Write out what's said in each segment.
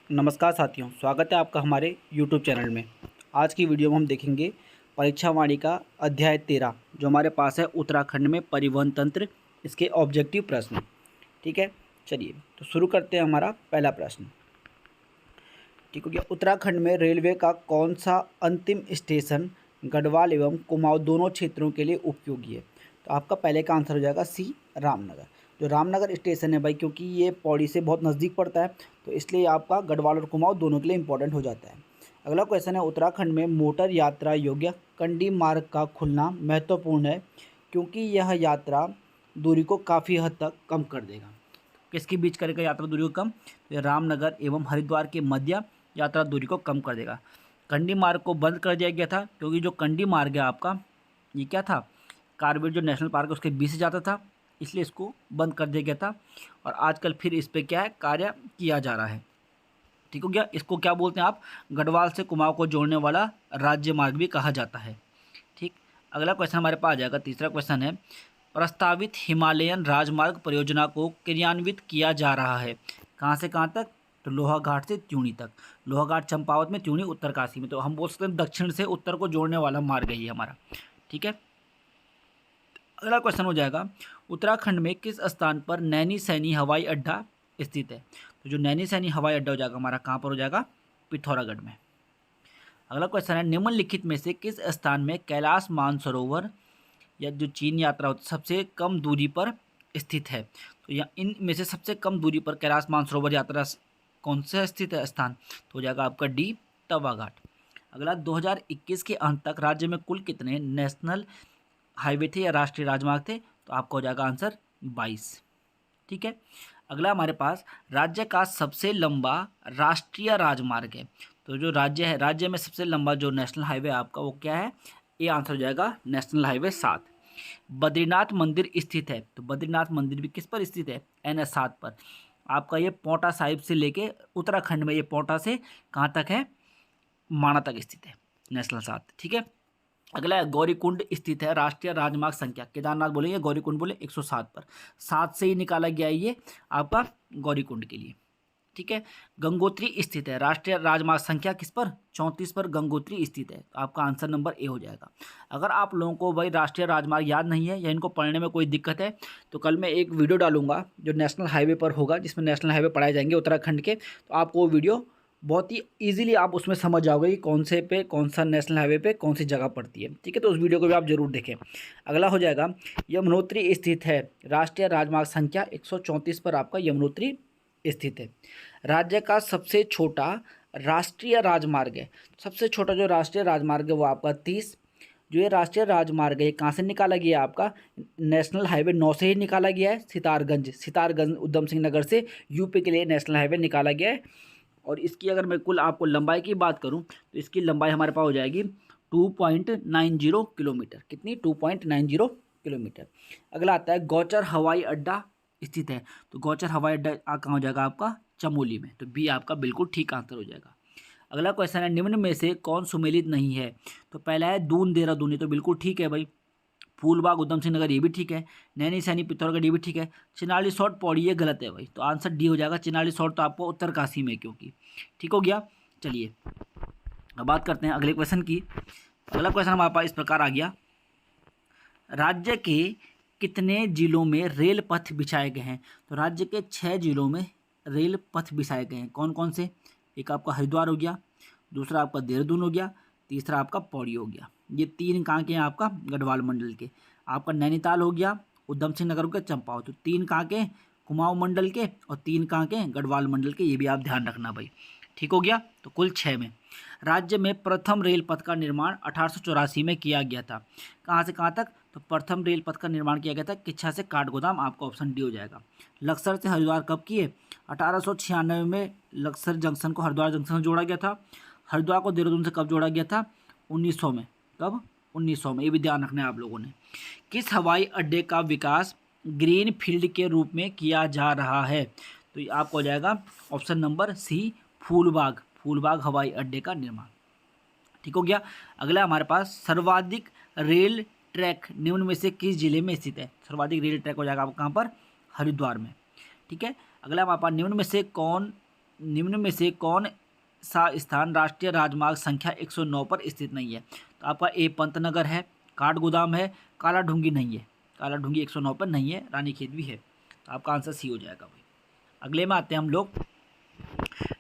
नमस्कार साथियों, स्वागत है आपका हमारे YouTube चैनल में। आज की वीडियो में हम देखेंगे परीक्षा वाणी का अध्याय 13 जो हमारे पास है उत्तराखंड में परिवहन तंत्र, इसके ऑब्जेक्टिव प्रश्न। ठीक है, चलिए तो शुरू करते हैं। हमारा पहला प्रश्न ठीक हो गया। उत्तराखंड में रेलवे का कौन सा अंतिम स्टेशन गढ़वाल एवं कुमाऊं दोनों क्षेत्रों के लिए उपयोगी है? तो आपका पहले का आंसर हो जाएगा सी, रामनगर। जो रामनगर स्टेशन है भाई, क्योंकि ये पौड़ी से बहुत नज़दीक पड़ता है, तो इसलिए आपका गढ़वाल और कुमाऊं दोनों के लिए इंपॉर्टेंट हो जाता है। अगला क्वेश्चन है, उत्तराखंड में मोटर यात्रा योग्य कंडी मार्ग का खुलना महत्वपूर्ण है क्योंकि यह यात्रा दूरी को काफ़ी हद तक कम कर देगा। किसके बीच करेगा यात्रा दूरी को कम? तो ये रामनगर एवं हरिद्वार के मध्य यात्रा दूरी को कम कर देगा। कंडी मार्ग को बंद कर दिया गया था क्योंकि जो कंडी मार्ग है आपका, ये क्या था, कार्बेट जो नेशनल पार्क है उसके बीच से जाता था, इसलिए इसको बंद कर दिया गया था। और आजकल फिर इस पर क्या है, कार्य किया जा रहा है। ठीक हो गया। इसको क्या बोलते हैं आप? गढ़वाल से कुमाऊं को जोड़ने वाला राज्य मार्ग भी कहा जाता है। ठीक, अगला क्वेश्चन हमारे पास आ जाएगा। तीसरा क्वेश्चन है, प्रस्तावित हिमालयन राजमार्ग परियोजना को क्रियान्वित किया जा रहा है कहाँ से कहाँ तक? तो लोहाघाट से त्यूणी तक। लोहाघाट चंपावत में, त्यूणी उत्तरकाशी में। तो हम बोल सकते हैं दक्षिण से उत्तर को जोड़ने वाला मार्ग है ये हमारा। ठीक है, अगला क्वेश्चन हो जाएगा, उत्तराखंड में किस स्थान पर नैनी सैनी हवाई अड्डा स्थित है? तो जो नैनी सैनी हवाई अड्डा हो जाएगा हमारा, कहाँ पर हो जाएगा? पिथौरागढ़ में। अगला क्वेश्चन है, निम्नलिखित में से किस स्थान में कैलाश मानसरोवर या जो चीन यात्रा होती है सबसे कम दूरी पर स्थित है? तो या इन में से सबसे कम दूरी पर कैलाश मानसरोवर यात्रा कौन से स्थित है स्थान? तो हो जाएगा आपका डी, तवा घाट। अगला, 2021 के अंत तक राज्य में कुल कितने नेशनल हाईवे थे या राष्ट्रीय राजमार्ग थे? तो आपका हो जाएगा आंसर 22। ठीक है, अगला हमारे पास, राज्य का सबसे लंबा राष्ट्रीय राजमार्ग है। तो जो राज्य है, राज्य में सबसे लंबा जो नेशनल हाईवे आपका वो क्या है? ये आंसर हो जाएगा नेशनल हाईवे 7। बद्रीनाथ मंदिर स्थित है, तो बद्रीनाथ मंदिर भी किस पर स्थित है? NH 7 पर। आपका ये पोंटा साहिब से लेके उत्तराखंड में, ये पोंटा से कहाँ तक है? माणा तक स्थित है, नेशनल 7। ठीक है, अगला है, गौरीकुंड स्थित है राष्ट्रीय राजमार्ग संख्या, केदारनाथ बोलेंगे, गौरीकुंड बोले, 107 पर। 7 से ही निकाला गया है ये आपका गौरीकुंड के लिए। ठीक है, गंगोत्री स्थित है राष्ट्रीय राजमार्ग संख्या किस पर? 34 पर गंगोत्री स्थित है। तो आपका आंसर नंबर ए हो जाएगा। अगर आप लोगों को भाई राष्ट्रीय राजमार्ग याद नहीं है या इनको पढ़ने में कोई दिक्कत है, तो कल मैं एक वीडियो डालूंगा जो नेशनल हाईवे पर होगा, जिसमें नेशनल हाईवे पढ़ाए जाएंगे उत्तराखंड के। तो आपको वो वीडियो बहुत ही ईजिली आप उसमें समझ जाओगे कि कौन से पे कौन सा नेशनल हाईवे पे कौन सी जगह पड़ती है। ठीक है, तो उस वीडियो को भी आप जरूर देखें। अगला हो जाएगा, यमुनोत्री स्थित है राष्ट्रीय राजमार्ग संख्या 134 पर आपका यमुनोत्री स्थित है। राज्य का सबसे छोटा राष्ट्रीय राजमार्ग है। सबसे छोटा जो राष्ट्रीय राजमार्ग है वो आपका 30। जो ये राष्ट्रीय राजमार्ग है कहाँ से निकाला गया है? आपका नेशनल हाईवे 9 से ही निकाला गया है। सितारगंज उधम सिंह नगर से यूपी के लिए नेशनल हाईवे निकाला गया है। और इसकी अगर मैं कुल आपको लंबाई की बात करूं तो इसकी लंबाई हमारे पास हो जाएगी 2.90 किलोमीटर। कितनी? 2.90 किलोमीटर। अगला आता है, गौचर हवाई अड्डा स्थित है। तो गौचर हवाई अड्डा कहाँ हो जाएगा आपका? चमोली में। तो बी आपका बिल्कुल ठीक आंसर हो जाएगा। अगला क्वेश्चन है, निम्न में से कौन सुमेलित नहीं है? तो पहला है दून देहरादून, तो बिल्कुल ठीक है भाई। फूलबाग उधम सिंह नगर, ये भी ठीक है। नैनी सैनी पिथौरागढ़, ये भी ठीक है। चिनाली सौट पौड़ी, ये गलत है भाई। तो आंसर डी हो जाएगा। चिनाली सौट तो आपको उत्तरकाशी में, क्योंकि ठीक हो गया। चलिए अब बात करते हैं अगले क्वेश्चन की। अगला क्वेश्चन हमारे पास इस प्रकार आ गया, राज्य के कितने जिलों में रेल पथ बिछाए गए हैं? तो राज्य के 6 जिलों में रेल पथ बिछाए गए हैं। कौन कौन से? एक आपका हरिद्वार हो गया, दूसरा आपका देहरादून हो गया, तीसरा आपका पौड़ी हो गया। ये 3 कहाँ के हैं आपका? गढ़वाल मंडल के। आपका नैनीताल हो गया, उधम सिंह नगर हो गया, चंपावत। तो 3 कहाँ के? कुमाऊं मंडल के। और 3 कहाँ के? गढ़वाल मंडल के। ये भी आप ध्यान रखना भाई। ठीक हो गया, तो कुल 6 में। राज्य में प्रथम रेल पथ का निर्माण 1884 में किया गया था। कहाँ से कहाँ तक? तो प्रथम रेल पथ का निर्माण किया गया था किच्छा से काठगोदाम। आपका ऑप्शन डी हो जाएगा। लक्सर से हरिद्वार कब किए? 1896 में लक्सर जंक्शन को हरिद्वार जंक्शन से जोड़ा गया था। हरिद्वार को देहरादून से कब जोड़ा गया था? 1900 में। कब? 1900 में। ये भी ध्यान रखना है आप लोगों ने। किस हवाई अड्डे का विकास ग्रीन फील्ड के रूप में किया जा रहा है? तो ये आपको हो जाएगा ऑप्शन नंबर सी, फूलबाग हवाई अड्डे का निर्माण। ठीक हो गया। अगला हमारे पास, सर्वाधिक रेल ट्रैक निम्न में से किस जिले में स्थित है? सर्वाधिक रेल ट्रैक हो जाएगा आपको कहाँ पर? हरिद्वार में। ठीक है, अगला हमारे पास, निम्न में से कौन निम्न में से कौन सा स्थान राष्ट्रीय राजमार्ग संख्या 109 पर स्थित नहीं है? तो आपका ए पंतनगर है, काठगोदाम है, काला ढूंगी नहीं है। काला ढूंगी 109 पर नहीं है, रानीखेत भी है। तो आपका आंसर सी हो जाएगा भाई। अगले में आते हैं हम लोग।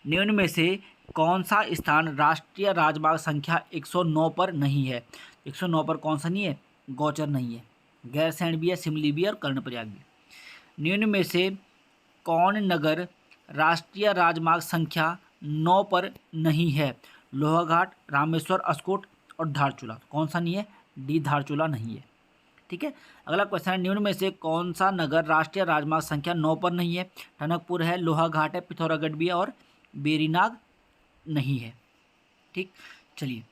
निम्न में से कौन सा स्थान राष्ट्रीय राजमार्ग संख्या 109 पर नहीं है? 109 पर कौन सा नहीं है? गौचर नहीं है, गैरसैंण भी है, सिमली भी है और कर्णप्रयाग भी। निम्न में से कौन नगर राष्ट्रीय राजमार्ग संख्या 9 पर नहीं है? लोहाघाट, रामेश्वर, अस्कोट और धारचूला। कौन सा नहीं है? डी धारचूला नहीं है। ठीक है। अगला क्वेश्चन है, निम्न में से कौन सा नगर राष्ट्रीय राजमार्ग संख्या 9 पर नहीं है? टनकपुर है, लोहाघाट है, पिथौरागढ़ भी है और बेरीनाग नहीं है। ठीक, चलिए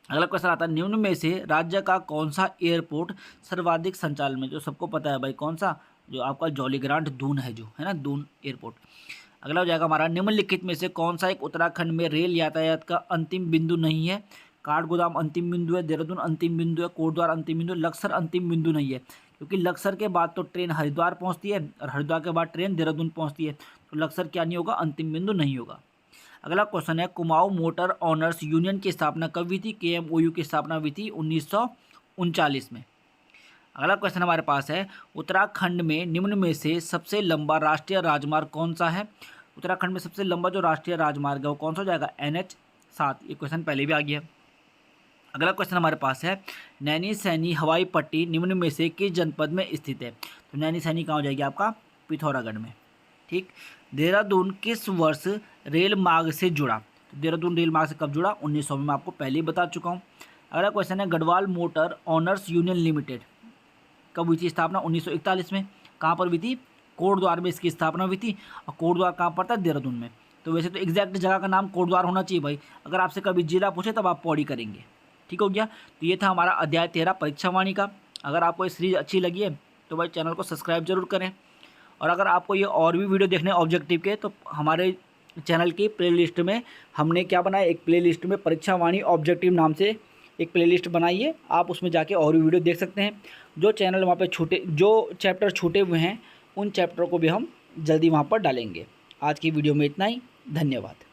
अगला क्वेश्चन आता है, निम्न में से राज्य का कौन सा एयरपोर्ट सर्वाधिक संचालन में? जो सबको पता है भाई, कौन सा? जो आपका जौलीग्रांट दून है, जो है ना, दून एयरपोर्ट। अगला हो जाएगा हमारा, निम्नलिखित में से कौन सा एक उत्तराखंड में रेल यातायात का अंतिम बिंदु नहीं है? काठगोदाम अंतिम बिंदु है, देहरादून अंतिम बिंदु है, कोटद्वार अंतिम बिंदु, लक्सर अंतिम बिंदु नहीं है। क्योंकि लक्सर के बाद तो ट्रेन हरिद्वार पहुंचती है और हरिद्वार के बाद ट्रेन देहरादून पहुंचती है, तो लक्सर क्या नहीं होगा? अंतिम बिंदु नहीं होगा। अगला क्वेश्चन है, कुमाऊं मोटर ऑनर्स यूनियन की स्थापना कब हुई थी? KMOU की स्थापना हुई थी 1939 में। अगला क्वेश्चन हमारे पास है, उत्तराखंड में निम्न में से सबसे लंबा राष्ट्रीय राजमार्ग कौन सा है? उत्तराखंड में सबसे लंबा जो राष्ट्रीय राजमार्ग है वो कौन सा हो जाएगा? NH7। ये क्वेश्चन पहले भी आ गया। अगला क्वेश्चन हमारे पास है, नैनी सैनी हवाई पट्टी निम्न में से किस जनपद में स्थित है? तो नैनी सैनी कहाँ हो जाएगी? आपका पिथौरागढ़ में। ठीक। देहरादून किस वर्ष रेल मार्ग से जुड़ा? तो देहरादून रेल मार्ग से कब जुड़ा? 1900 में, मैं आपको पहले ही बता चुका हूँ। अगला क्वेश्चन है, Garhwal motor honours union limited कब हुई थी स्थापना? 1941 में। कहाँ पर हुई थी? कोटद्वार में इसकी स्थापना हुई थी। और कोटद्वार कहाँ पड़ता है? देहरादून में। तो वैसे तो एग्जैक्ट जगह का नाम कोटद्वार होना चाहिए भाई। अगर आपसे कभी जिला पूछे तब आप पौड़ी करेंगे। ठीक हो गया। तो ये था हमारा अध्याय 13 परीक्षावाणी का। अगर आपको ये सीरीज अच्छी लगी है तो भाई चैनल को सब्सक्राइब जरूर करें। और अगर आपको ये और भी वीडियो देखने ऑब्जेक्टिव के, तो हमारे चैनल की प्लेलिस्ट में हमने क्या बनाया, एक प्लेलिस्ट में परीक्षावाणी ऑब्जेक्टिव नाम से एक प्लेलिस्ट बनाई है। आप उसमें जाके और भी वीडियो देख सकते हैं। जो चैनल वहाँ पे जो चैप्टर छूटे हुए हैं उन चैप्टर को भी हम जल्दी वहाँ पर डालेंगे। आज की वीडियो में इतना ही। धन्यवाद।